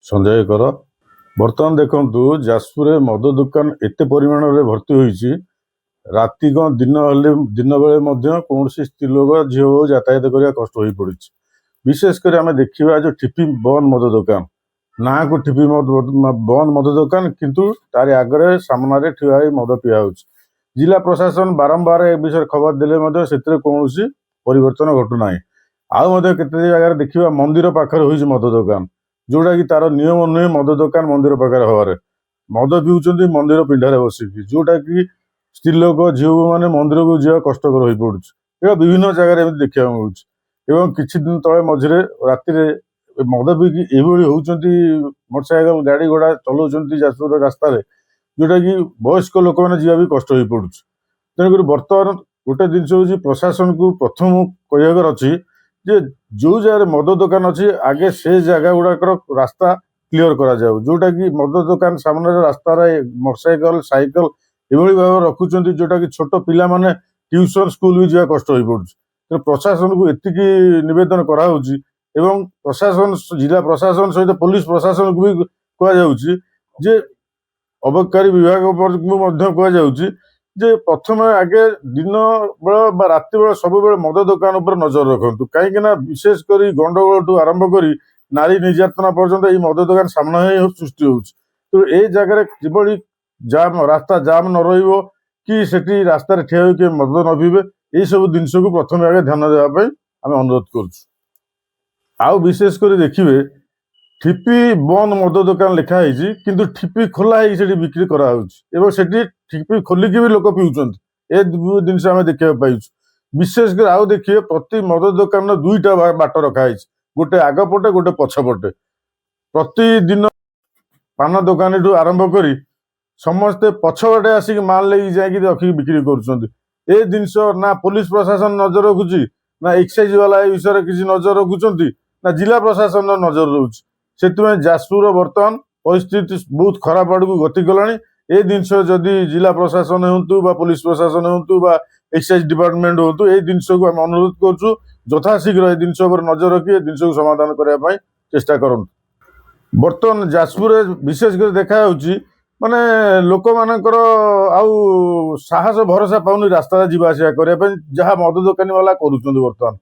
संजय कर बर्तमान देखु जाजपुर मद दुकान एत परिमाण में भर्ती होती राति दिन दिन बेले कौन स्त्री लोक झील हो यातायात करने कष्ट हो पड़ी। विशेषकर आम देखा जो ठिपी बंद मद दुकान ना को ठिपी बंद मद दुकान किंतु तार आगे सामने ठिया मद पिया जिला प्रशासन बारंबार ए विषय खबर देले से कौन परिवर्तन घटुना। आउ केते जगह देखा मंदिर पाखे हो मद दुकान जोटा कि तार नियम नुहे मद दुकान मंदिर पाखे हबार मद पिउछन्ति मंदिर पिंडारे बसिकी जोटा कि स्त्री लोक झील मैंने मंदिर को जा कष्टकर हो पड़े। विभिन्न जगह देखा मिलूँ किछि दिन तले मझे राति मद पीकी एभली होती मोटरसाइकेल गाड़ी घोड़ा चलाउछन्ति जाजपुर रास्तार जोटा कि वयस्क लोक मैंने जी भी कष्ट हो पड़े। तेणुक बर्तमान गोटे जिनस हूँ प्रशासन को प्रथम कहर अच्छी जे जो जगह मद दुकान अच्छी आगे से जगह गुड़ाकर रास्ता क्लीयर करा जाऊ जोटा कि मद दुकान सामने रास्ता मोटरसाइकेल साइकेल एभली भाव रखुच्च जोटा कि छोट पिला माने ट्यूशन स्कूल भी जा कष्ट हो पड़े। प्रशासन को एतिकी निवेदन कराऊँच एवं प्रशासन जिला प्रशासन सहित पुलिस प्रशासन को भी कहुचे अबकारी विभाग कहुचे जे प्रथम आगे दिन बेला राति बेला सब मद दुकान उपर नजर रखु कहीं विशेषकर गंडगोल ठू आरंभ कर नारी निर्यातना पर्यंत ये मद दुकान सामना सृष्टि हो तो ये जगह किभली जाम रास्ता जाम न रही कि रास्तार ठिया हो मद न पीबे ये सब जिनस को प्रथम आगे ध्यान देवाई आम अनुरोध करूँ। विशेषकर देखिए ठिपी बंद मद दुकान लिखाई किंतु ठिपी खोला है बिक्री कराऊँ ठिपी खोलिकी भी लोक पिउछन्ति ए जिनस आम देखा पाई। विशेषकर आउ देखिए प्रति मद दुकान दुईटा बाट रखाई गोटे आगपटे गोटे पछपटे प्रतिदिन पान दुकान ठू आरंभ कर समस्ते पछपटे आसिक माल लेके जाकि रखिक बिक्री कर जिनस ना पुलिस प्रशासन नजर रखुची ना एक्साइज वाला ए विषय किसी नजर रखुचंती ना जिला प्रशासन नजर रोच से जाजपुर बर्तमान परिस्थिति बहुत खराब आड़ को गति गलानी। ए जिनस जदि जिला प्रशासन हो पुलिस प्रशासन हो एक्साइज डिपार्टमेंट हो जिनस को आम अनुरोध करूँ यथाशीघ्र ए जिनस नजर रखी जिनस को समाधान करने चेष्टा करूँ। बर्तमान जाजपुर विशेषकर देखा माने लोक मानकर आउ साहस भरोसा पाउनी रास्ता जावास करने जहाँ मद दुकानी वाला करुँच बर्तमान